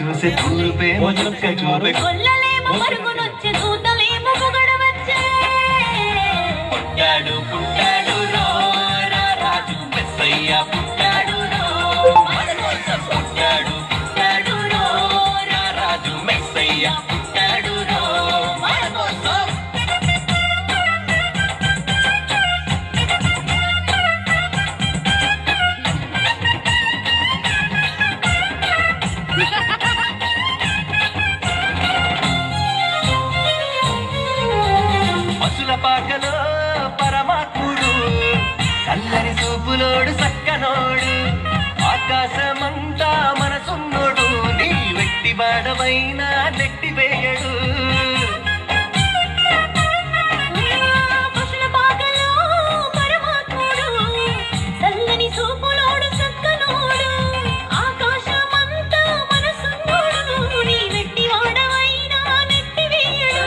చూసే తూర్పేమో చుక్క చూపే కొల్లలేమో పరుగునొచ్చే దూతలేమో పొగడవచ్చే పుట్టాడు పుట్టాడు రో రాజు మెస్సయ్య పుట్టాడు రో మన కోసం పుట్టాడు పుట్టాడు రో రాజు మెస్సయ్య పుట్టాడు రో మన కోసం పసుల పాకలో పరమాత్ముడు చల్లని చూపులోడు సక్కనోడు ఆకాశమంతా మనసున్నోడు నీ వెట్టి వాడవైనా నెట్టి వేయడు పశుల పాకలో పరమాత్ముడు చల్లని చూపులోడు చక్కనోడు ఆకాశమంతా మనసున్నోడు నీ వెట్టి వాడవైనా నెట్టివేయడు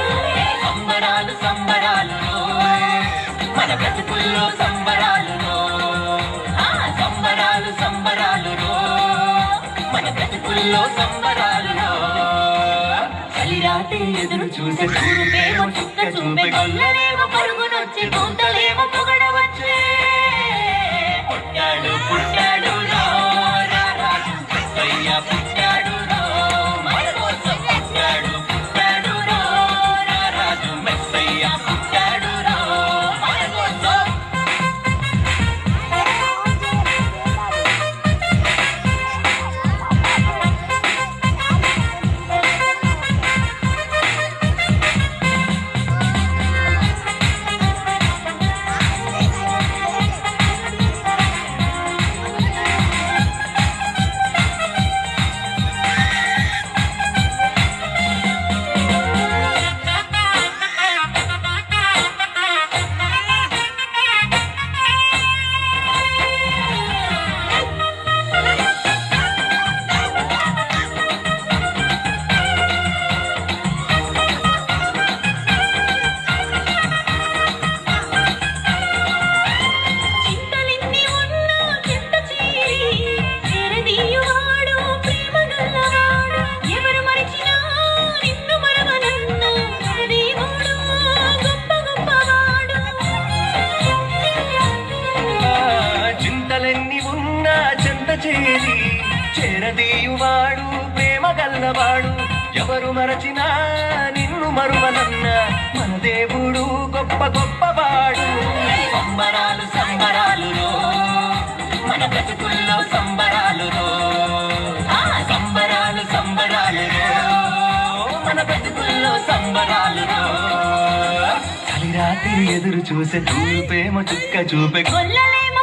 సంబరాలు సంబరాలు మన బ్రతుకుల్లో సంబరాలు సంబరాలు సంబరాలు మన బ్రతుకుల్లో సంబరాలు చలిరాత్రి ఎదురు చూసే తూర్పేమో చుక్క చూపే కొల్లలేమో పరుగునొచ్చే దూతలేమో పొగడవచ్చే పుట్టాడు పుట్టాడు రాజు మెస్సయ్య పుట్టాడు మన కోసం పుట్టాడు పుట్టాడు రాజు మెస్సయ్య పుట్టాడు మన కోసం చింతలెన్ని ఉన్నా చింత చేరి చేరదీయువాడు ప్రేమగల్లవాడు ఎవరు మరిచినా నిన్ను మరవనన్న దేవుడు గొప్ప గొప్పవాడు చింతలెన్ని ఉన్నా చెంత చేరి చేరదీయువాడు ప్రేమ గల్లవాడు ఎవరు మరచినా నిన్ను మరువనన్న మన దేవుడు గొప్ప గొప్పవాడు సంబరాలు సంబరాలు మన బ్రతుకుల్లో సంబరాలు సంబరాలు సంబరాలు మన బ్రతుకుల్లో సంబరాలు చలిరాత్రి ఎదురు చూసే తూర్పేమో చుక్క చూపే కొల్లలేమో